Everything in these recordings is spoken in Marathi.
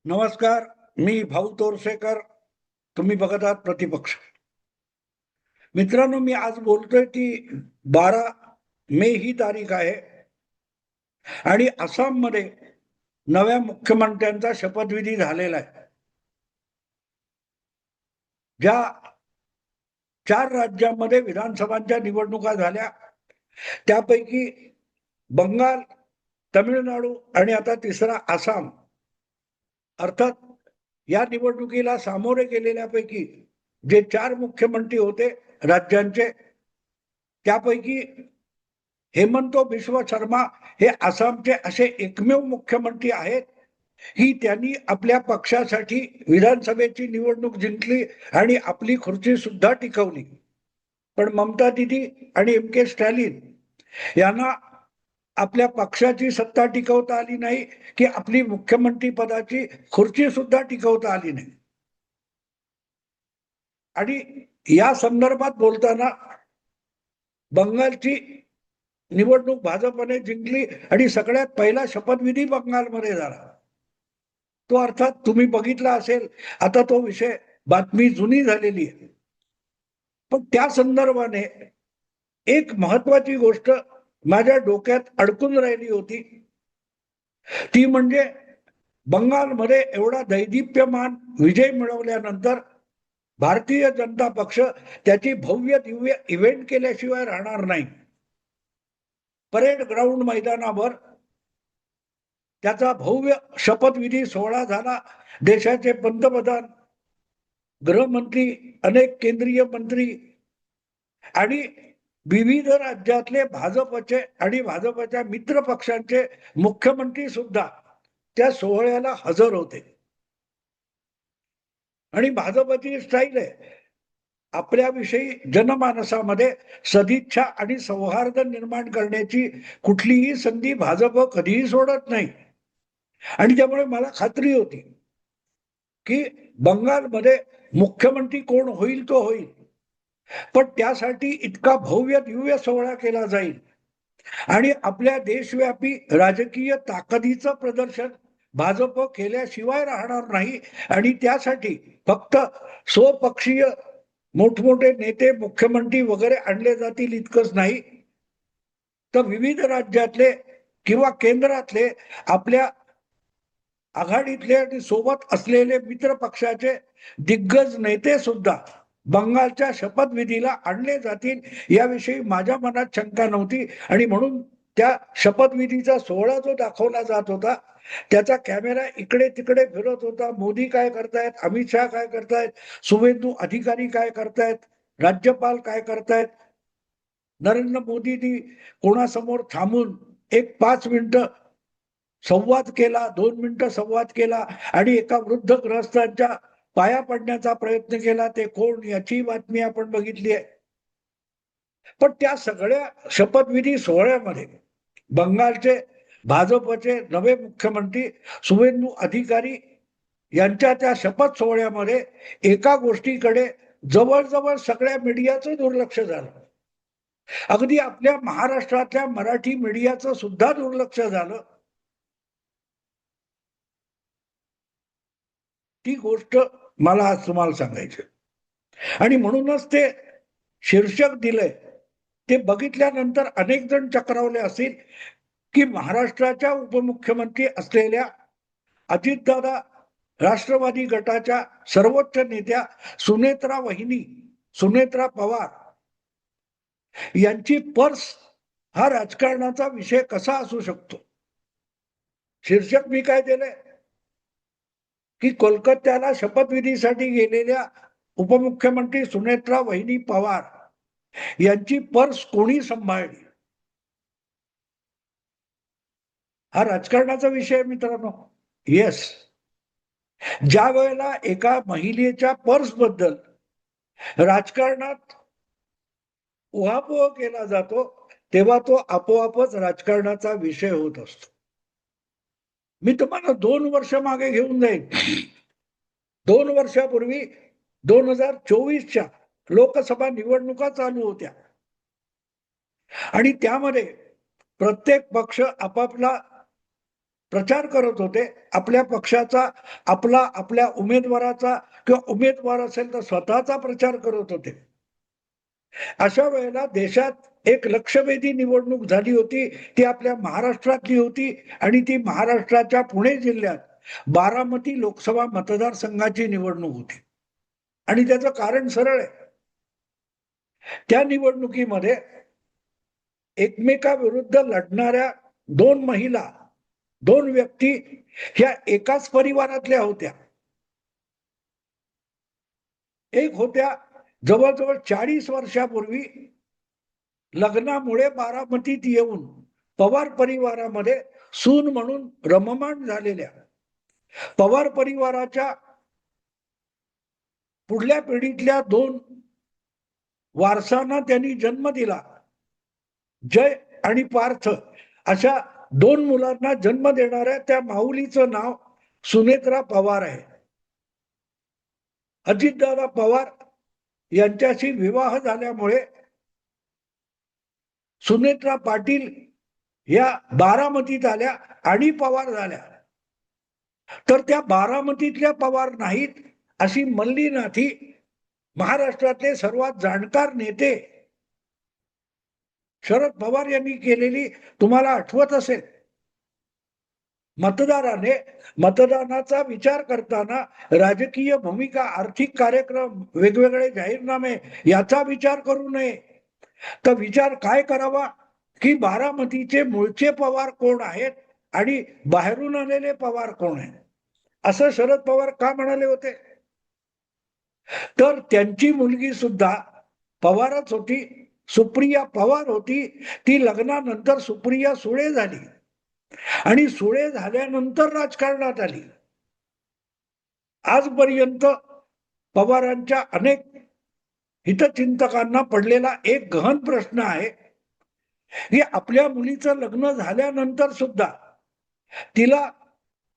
नमस्कार. मी भाऊ तोरसेकर. तुम्ही बघत आहात प्रतिपक्ष. मित्रांनो, मी आज बोलतोय की 12 मे ही तारीख आहे आणि आसाममध्ये नव्या मुख्यमंत्र्यांचा शपथविधी झालेला आहे. ज्या 4 राज्यांमध्ये विधानसभांच्या निवडणुका झाल्या त्यापैकी बंगाल, तमिळनाडू आणि आता तिसरा आसाम, अर्थात या निवडणुकीला सामोरे गेलेल्यापैकी जे 4 मुख्यमंत्री होते राज्यांचे, त्यापैकी हेमंत बिश्व शर्मा हे आसामचे असे एकमेव मुख्यमंत्री आहेत की त्यांनी आपल्या पक्षासाठी विधानसभेची निवडणूक जिंकली आणि आपली खुर्ची सुद्धा टिकवली. पण ममता दीदी आणि M.K. स्टॅलिन यांना आपल्या पक्षाची सत्ता टिकवता आली नाही की आपली मुख्यमंत्री पदाची खुर्ची सुद्धा टिकवता आली नाही. आणि या संदर्भात बोलताना बंगालची निवडणूक भाजपने जिंकली आणि सगळ्यात पहिला शपथविधी बंगालमध्ये झाला. तो अर्थात तुम्ही बघितला असेल, आता तो विषय बातमी जुनी झालेली आहे. पण त्या संदर्भाने एक महत्वाची गोष्ट माझ्या डोक्यात अडकून राहिली होती, ती म्हणजे बंगालमध्ये एवढा दैदिप्यमान विजय मिळवल्यानंतर भारतीय जनता पक्ष त्याची भव्य दिव्य इव्हेंट केल्याशिवाय राहणार नाही. परेड ग्राउंड मैदानावर त्याचा भव्य शपथविधी सोहळा झाला. देशाचे पंतप्रधान, गृहमंत्री, अनेक केंद्रीय मंत्री आणि विविध राज्यातले भाजपचे आणि भाजपच्या मित्र पक्षांचे मुख्यमंत्री सुद्धा त्या सोहळ्याला हजर होते. आणि भाजपची स्टाईल आहे, आपल्याविषयी जनमानसामध्ये सदिच्छा आणि सौहार्द निर्माण करण्याची कुठलीही संधी भाजप कधीही सोडत नाही. आणि त्यामुळे मला खात्री होती की बंगालमध्ये मुख्यमंत्री कोण होईल तो होईल, पण त्यासाठी इतका भव्य दिव्य सोहळा केला जाईल आणि आपल्या देशव्यापी राजकीय ताकदीचं प्रदर्शन भाजप केल्याशिवाय राहणार नाही. आणि त्यासाठी फक्त स्वपक्षीय मोठमोठे नेते, मुख्यमंत्री वगैरे आणले जातील इतकंच नाही, तर विविध राज्यातले किंवा केंद्रातले आपल्या आघाडीतले आणि सोबत असलेले मित्र पक्षाचे दिग्गज नेते सुद्धा बंगालच्या शपथविधीला आणले जातील याविषयी माझ्या मनात शंका नव्हती. आणि म्हणून त्या शपथविधीचा सोहळा जो दाखवला जात होता, त्याचा कॅमेरा इकडे तिकडे फिरत होता. मोदी काय करतायत, अमित शहा काय करतायत, शुभेंदू अधिकारी काय करतायत, राज्यपाल काय करतायत. नरेंद्र मोदींनी कोणासमोर थांबून एक 5 मिनिटं संवाद केला, 2 मिनिटं संवाद केला आणि एका वृद्ध ग्रस्तांच्या पाया पडण्याचा प्रयत्न केला. ते कोण, याची बातमी आपण बघितली आहे. पण त्या सगळ्या शपथविधी सोहळ्यामध्ये बंगालचे भाजपचे नवे मुख्यमंत्री शुभेंदू अधिकारी यांच्या त्या शपथ सोहळ्यामध्ये एका गोष्टीकडे जवळजवळ सगळ्या मीडियाचं दुर्लक्ष झालं. अगदी आपल्या महाराष्ट्रातल्या मराठी मीडियाचं सुद्धा दुर्लक्ष झालं. ती गोष्ट मला आज तुम्हाला सांगायची आणि म्हणूनच ते शीर्षक दिलंय. ते बघितल्यानंतर अनेक जण चक्रावले असतील की महाराष्ट्राच्या उपमुख्यमंत्री असलेल्या अजितदादा राष्ट्रवादी गटाच्या सर्वोच्च नेत्या सुनेत्रा पवार यांची पर्स हा राजकारणाचा विषय कसा असू शकतो. शीर्षक मी काय दिलंय की कोलकात्याला शपथविधीसाठी गेलेल्या उपमुख्यमंत्री सुनेत्रा पवार यांची पर्स कोणी सांभाळली. हा राजकारणाचा विषय मित्रांनो. येस, ज्या वेळेला एका महिलेच्या पर्स बद्दल राजकारणात उहापोह केला जातो तेव्हा तो आपोआपच राजकारणाचा विषय होत असतो. मी तुम्हाला 2 वर्ष मागे घेऊन जाईल. 2 वर्षापूर्वी 2024च्या लोकसभा निवडणुका चालू होत्या आणि त्यामध्ये प्रत्येक पक्ष आपापला प्रचार करत होते आपल्या पक्षाचा, आपल्या उमेदवाराचा, किंवा उमेदवार असेल तर स्वतःचा प्रचार करत होते. अशा वेळेला देशात एक लक्षवेधी निवडणूक झाली होती, ती आपल्या महाराष्ट्रातली होती, आणि ती महाराष्ट्राच्या पुणे जिल्ह्यात बारामती लोकसभा मतदारसंघाची निवडणूक होती. आणि त्याचं कारण सरळ आहे. त्या निवडणुकीमध्ये एकमेकाविरुद्ध लढणाऱ्या दोन महिला, दोन व्यक्ती ह्या एकाच परिवारातल्या होत्या. एक होत्या जवळजवळ 40 वर्षापूर्वी लग्नामुळे बारामतीत येऊन पवार परिवारामध्ये सून म्हणून रममाण झालेल्या, पवार परिवाराच्या पुढल्या पिढीतल्या दोन वारसांना त्यांनी जन्म दिला. जय आणि पार्थ अशा दोन मुलांना जन्म देणाऱ्या त्या माऊलीचं नाव सुनेत्रा पवार आहे. अजितदादा पवार यांच्याशी विवाह झाल्यामुळे सुनेत्रा पाटील या बारामतीत आल्या आणि पवार झाल्या. तर त्या बारामतीतल्या पवार नाहीत अशी मल्ली नाथी महाराष्ट्रातले सर्वात जाणकार नेते शरद पवार यांनी केलेली तुम्हाला आठवत असेल. मतदानाचा विचार करताना राजकीय भूमिका, आर्थिक कार्यक्रम, वेगवेगळे जाहीरनामे याचा विचार करू नये, तर विचार काय करावा की बारामतीचे मूळचे पवार कोण आहेत आणि बाहेरून आलेले पवार कोण आहेत, असं शरद पवार का म्हणाले होते. तर त्यांची मुलगी सुद्धा पवारच होती, सुप्रिया पवार होती. ती लग्नानंतर सुप्रिया सुळे झाली आणि सुळे झाल्यानंतर राजकारणात आली. आजपर्यंत पवारांच्या अनेक हितचिंतकांना पडलेला एक गहन प्रश्न आहे की आपल्या मुलीचं लग्न झाल्यानंतर सुद्धा तिला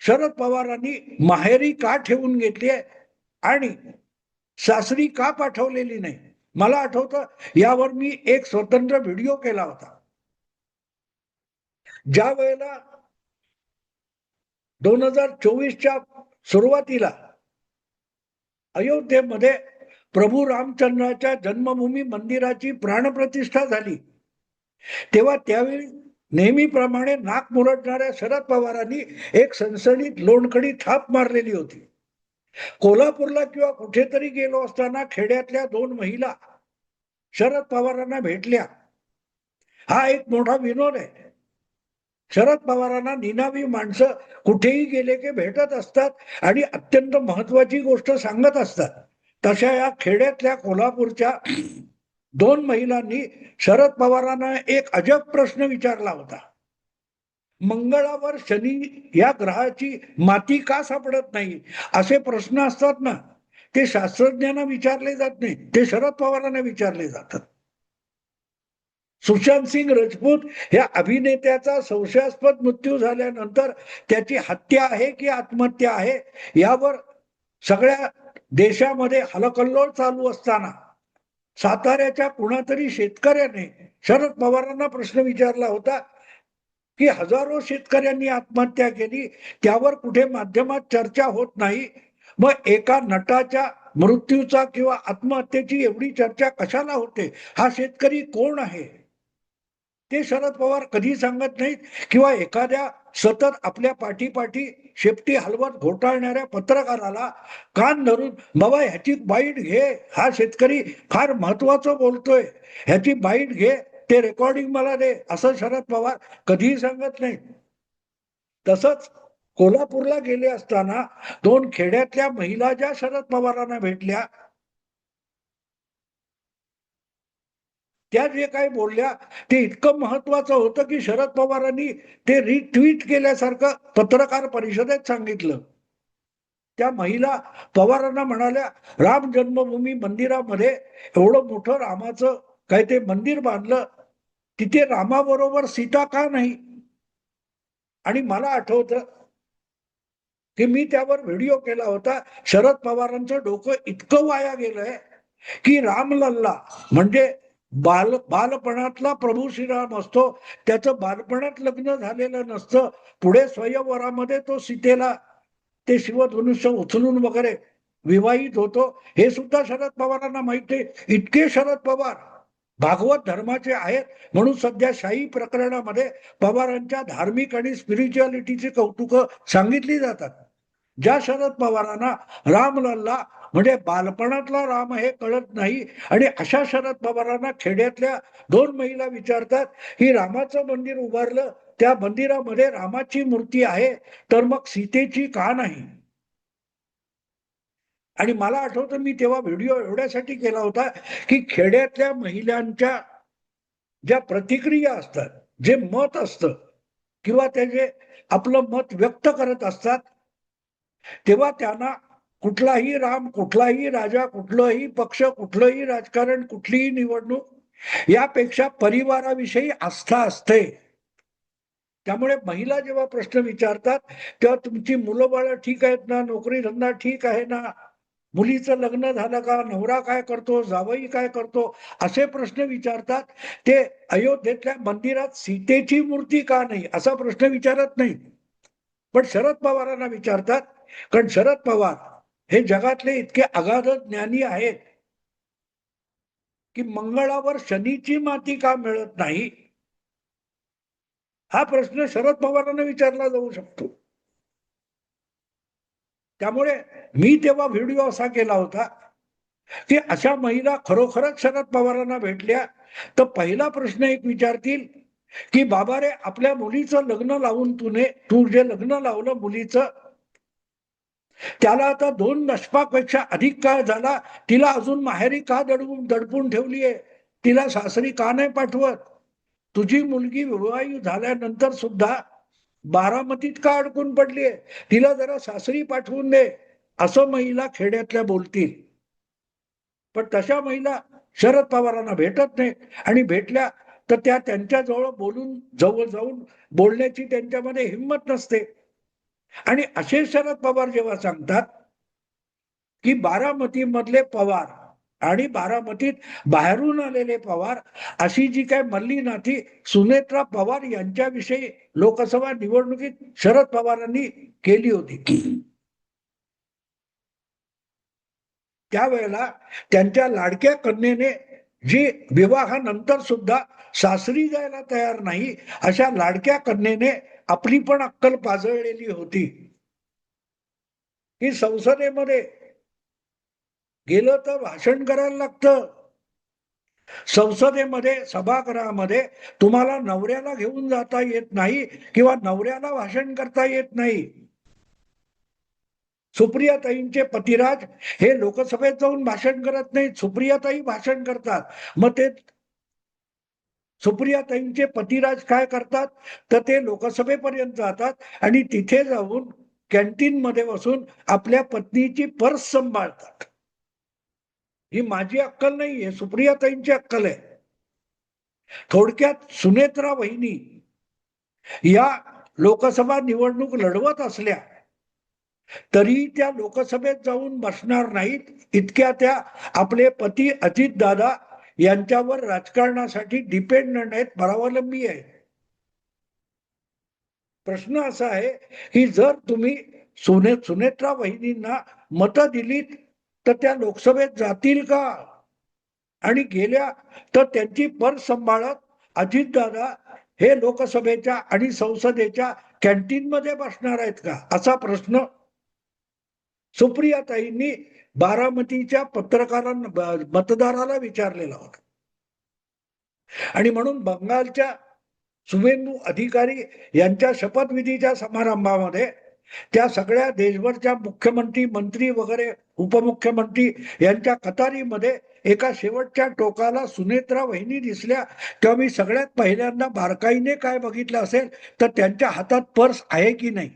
शरद पवारांनी माहेरी का ठेवून घेतली आहे आणि सासरी का पाठवलेली नाही. मला आठवतं यावर मी एक स्वतंत्र व्हिडिओ केला होता. ज्या वेळेला 2024च्या सुरुवातीला अयोध्येमध्ये प्रभू रामचंद्राच्या जन्मभूमी मंदिराची प्राणप्रतिष्ठा झाली, तेव्हा त्यावेळी नेहमीप्रमाणे नाक मुरडणाऱ्या शरद पवारांनी एक सणसणीत लोणकडी थाप मारलेली होती. कोल्हापूरला किंवा कुठेतरी गेलो असताना खेड्यातल्या दोन महिला शरद पवारांना भेटल्या. हा एक मोठा विनोद आहे. शरद पवारांना निनावी माणसं कुठेही गेले की भेटत असतात आणि अत्यंत महत्वाची गोष्ट सांगत असतात. तशा या खेड्यातल्या कोल्हापूरच्या दोन महिलांनी शरद पवारांना एक अजब प्रश्न विचारला होता. मंगळावर शनी या ग्रहाची माती का सापडत नाही, असे प्रश्न असतात ना, ते शास्त्रज्ञांना विचारले जात नाही, ते शरद पवारांना विचारले जातात. सुशांत सिंग राजपूत या अभिनेत्याचा संशयास्पद मृत्यू झाल्यानंतर त्याची हत्या आहे की आत्महत्या आहे यावर सगळ्या देशामध्ये हलकल्लोळ चालू असताना साताऱ्याच्या कुणातरी शेतकऱ्याने शरद पवारांना प्रश्न विचारला होता की हजारो शेतकऱ्यांनी आत्महत्या केली, त्यावर कुठे माध्यमात चर्चा होत नाही, मग एका नटाच्या मृत्यूचा किंवा आत्महत्येची एवढी चर्चा कशाला होते, हा शेतकरी कोण आहे ते शरद पवार कधी सांगत नाहीत. किंवा एखाद्या सतत आपल्या पाठीपाठी शेपटी हलवत घोटाळणाऱ्या पत्रकाराला कान धरून बाबा ह्याची बाईट घे, हा शेतकरी फार महत्वाचं बोलतोय, ह्याची बाईट घे, ते रेकॉर्डिंग मला दे, असं शरद पवार कधीही सांगत नाही. तसंच कोल्हापूरला गेले असताना दोन खेड्यातल्या महिला ज्या शरद पवारांना भेटल्या, त्या जे काही बोलल्या ते इतकं महत्वाचं होतं की शरद पवारांनी ते रिट्विट केल्यासारखं पत्रकार परिषदेत सांगितलं. त्या महिला पवारांना म्हणाल्या, राम जन्मभूमी मंदिरामध्ये एवढं मोठं रामाचं काय ते मंदिर बांधलं, तिथे रामाबरोबर सीता का नाही. आणि मला आठवतं की मी त्यावर व्हिडिओ केला होता. शरद पवारांचं डोकं इतकं वाया गेलंय की रामलल्ला म्हणजे बालपणातला प्रभू श्रीराम असतो, त्याचं बालपणात लग्न झालेलं नसतं. पुढे स्वयंवरामध्ये तो सीतेला ते शिवधनुष्य उचलून वगैरे विवाहित होतो. हे सुद्धा शरद पवारांना माहिती आहे. इतके शरद पवार भागवत धर्माचे आहेत म्हणून सध्या शाही प्रकरणामध्ये पवारांच्या धार्मिक आणि स्पिरिच्युअलिटीची कौतुक सांगितली जातात. ज्या शरद पवारांना रामलल्ला म्हणजे बालपणातला राम हे कळत नाही आणि अशा शरद पवारांना खेड्यातल्या 2 महिला विचारतात की रामाचं मंदिर उभारलं, त्या मंदिरामध्ये रामाची मूर्ती आहे, तर मग सीतेची का नाही? आणि मला आठवतं मी तेव्हा व्हिडिओ एवढ्यासाठी केला होता की खेड्यातल्या महिलांच्या ज्या प्रतिक्रिया असतात, जे मत असतं किंवा ते जे आपलं मत व्यक्त करत असतात, तेव्हा त्यांना कुठलाही राम, कुठलाही राजा, कुठलाही पक्ष, कुठलंही राजकारण, कुठलीही निवडणूक यापेक्षा परिवाराविषयी आस्था असते. त्यामुळे महिला जेव्हा प्रश्न विचारतात तेव्हा तुमची मुलं बाळ ठीक आहेत ना, नोकरी धंदा ठीक आहे ना, मुलीचं लग्न झालं का, नवरा काय करतो, जावई काय करतो, असे प्रश्न विचारतात. ते अयोध्येतल्या मंदिरात सीतेची मूर्ती का नाही असा प्रश्न विचारत नाही, पण शरद पवारांना विचारतात. कारण शरद पवार हे जगातले इतके अगाध ज्ञानी आहेत की मंगळावर शनीची माती का मिळत नाही हा प्रश्न शरद पवारांना विचारला जाऊ शकतो. त्यामुळे मी तेव्हा व्हिडिओ असा केला होता की अशा महिला खरोखरच शरद पवारांना भेटल्या तर पहिला प्रश्न एक विचारतील की बाबा रे, आपल्या मुलीचं लग्न लावून तू जे लग्न लावलं मुलीचं, त्याला आता 2 दशकापेक्षा अधिक काळ झाला, तिला अजून माहेरी का दडपून ठेवलीये, तिला सासरी का नाही पाठवत? तुझी मुलगी विवाहित झाल्यानंतर सुद्धा बारामतीत का अडकून पडलीये, तिला जरा सासरी पाठवून दे, असं महिला खेड्यातल्या बोलतील. पण तशा महिला शरद पवारांना भेटत नाही आणि भेटल्या तर त्या त्यांच्या जवळ जाऊन बोलण्याची त्यांच्यामध्ये हिंमत नसते. आणि असे शरद पवार जेव्हा सांगतात की बारामती मधले पवार आणि बारामतीत बाहेरून आलेले पवार, अशी जी काय मल्ली नाती सुनेत्रा पवार यांच्याविषयी लोकसभा निवडणुकीत शरद पवारांनी केली होती, त्यावेळेला त्यांच्या लाडक्या कन्येने जी विवाहानंतर सुद्धा सासरी जायला तयार नाही, अशा लाडक्या कन्येने आपली पण अक्कल पाजळलेली होती की संसदेमध्ये गेलं तर भाषण करायला लागतं. संसदेमध्ये सभागृहामध्ये तुम्हाला नवऱ्याला घेऊन जाता येत नाही किंवा नवऱ्याला भाषण करता येत नाही. सुप्रियाताईंचे पतिराज हे लोकसभेत जाऊन भाषण करत नाहीत, सुप्रियाताई भाषण करतात. मग ते सुप्रियाताईंचे पतिराज काय करतात तर ते लोकसभेपर्यंत जातात आणि तिथे जाऊन कॅन्टीन मध्ये बसून आपल्या पत्नीची पर्स सांभाळतात. ही माझी अक्कल नाहीये, सुप्रियाताईंची अक्कल आहे. थोडक्यात सुनेत्रा वहिनी या लोकसभा निवडणूक लढवत असल्या तरी त्या लोकसभेत जाऊन बसणार नाहीत, इतक्या त्या आपले पती अजितदादा यांच्यावर राजकारणासाठी डिपेंडंट आहेत, परावलंबी आहेत. प्रश्न असा आहे की जर तुम्ही सुनेत्रा वहिनींना मतं दिलीत तर त्या लोकसभेत जातील का? आणि गेल्या तर त्यांची पर्स सांभाळत अजितदादा हे लोकसभेच्या आणि संसदेच्या कॅन्टीन मध्ये बसणार आहेत का, असा प्रश्न सुप्रियाताईंनी बारामतीच्या मतदाराला विचारलेला होता. आणि म्हणून बंगालच्या शुभेंदू अधिकारी यांच्या शपथविधीच्या समारंभामध्ये त्या सगळ्या देशभरच्या मुख्यमंत्री, मंत्री वगैरे उपमुख्यमंत्री यांच्या कतारीमध्ये एका शेवटच्या टोकाला सुनेत्रा वहिनी दिसल्या. तेव्हा मी सगळ्यात पहिल्यांदा बारकाईने काय बघितलं असेल तर त्यांच्या हातात पर्स आहे की नाही.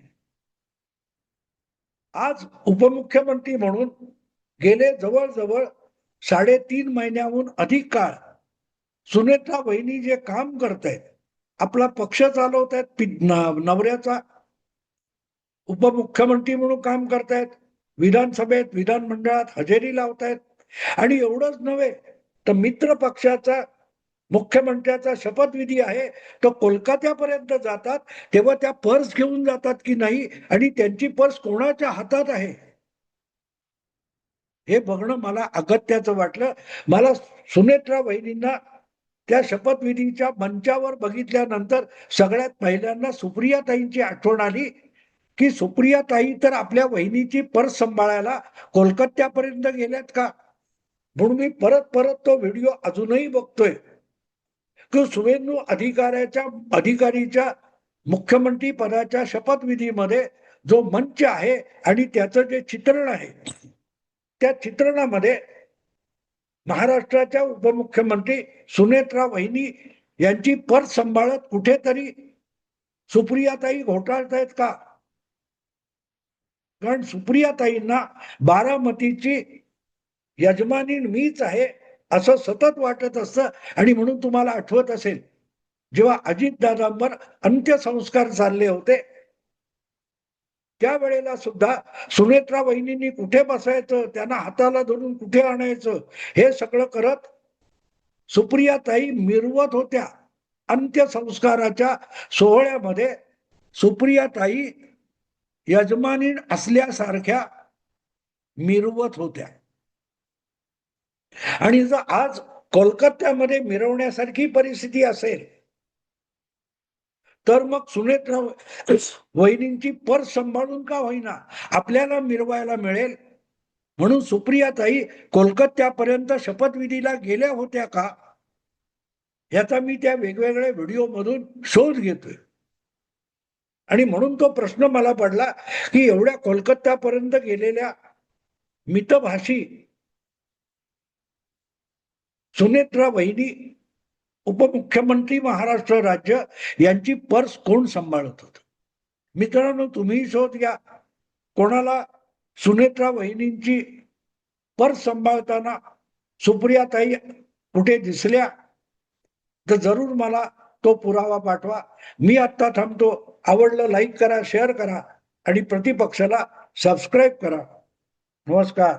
आज उपमुख्यमंत्री म्हणून गेले जवळजवळ 3.5 महिन्याहून अधिक काळ सुनेत्रा वहिनी जे काम करतायत, आपला पक्ष चालवतायत, नवऱ्याचा उपमुख्यमंत्री म्हणून काम करतायत, विधानसभेत विधानमंडळात हजेरी लावतायत आणि एवढंच नव्हे तर मित्र पक्षाचा मुख्यमंत्र्याचा शपथविधी आहे तो कोलकात्यापर्यंत जातात, तेव्हा त्या पर्स घेऊन जातात की नाही आणि त्यांची पर्स कोणाच्या हातात आहे हे बघणं मला अगत्याचं वाटलं. मला सुनेत्रा वहिनींना त्या शपथविधीच्या मंचावर बघितल्यानंतर सगळ्यात पहिल्यांदा सुप्रियाताईंची आठवण आली की सुप्रियाताई तर आपल्या वहिनीची पर्स सांभाळायला कोलकात्यापर्यंत गेल्यात का. म्हणून मी परत परत तो व्हिडिओ अजूनही बघतोय की शुभेंदू अधिकारीच्या मुख्यमंत्री पदाच्या शपथविधीमध्ये जो मंच आहे आणि त्याचं जे चित्रण आहे त्या चित्रणामध्ये महाराष्ट्राच्या उपमुख्यमंत्री सुनेत्रा वहिनी यांची पर्स सांभाळत कुठेतरी सुप्रियाताई घोटाळत आहेत का. कारण सुप्रियाताईंना बारामतीची यजमानी मीच आहे असं सतत वाटत असतं. आणि म्हणून तुम्हाला आठवत असेल जेव्हा अजितदादांवर अंत्यसंस्कार चालले होते त्यावेळेला सुद्धा सुनेत्रा वहिनींनी कुठे बसायचं, त्यांना हाताला धरून कुठे आणायचं हे सगळं करत सुप्रियाताई मिरवत होत्या. अंत्यसंस्काराच्या सोहळ्यामध्ये सुप्रियाताई यजमानी असल्यासारख्या मिरवत होत्या. आणि जर आज कोलकात्यामध्ये मिरवण्यासारखी परिस्थिती असेल तर मग सुनेत्रा वहिनींची पर्स सांभाळून का होईना आपल्याला मिरवायला मिळेल म्हणून सुप्रियाताई कोलकात्यापर्यंत शपथविधीला गेल्या होत्या का याचा मी त्या वेगवेगळ्या व्हिडिओ मधून शोध घेतोय. आणि म्हणून तो प्रश्न मला पडला की एवढ्या कोलकात्यापर्यंत गेलेल्या मितभाषी सुनेत्रा वहिनी उपमुख्यमंत्री महाराष्ट्र राज्य यांची पर्स कोण सांभाळत होत. मित्रांनो तुम्ही शोध घ्या कोणाला सुनेत्रा वहिनींची पर्स सांभाळताना सुप्रियाताई कुठे दिसल्या तर जरूर मला तो पुरावा पाठवा. मी आता थांबतो. आवडलं लाईक करा, शेअर करा आणि प्रतिपक्षाला सबस्क्राईब करा. नमस्कार.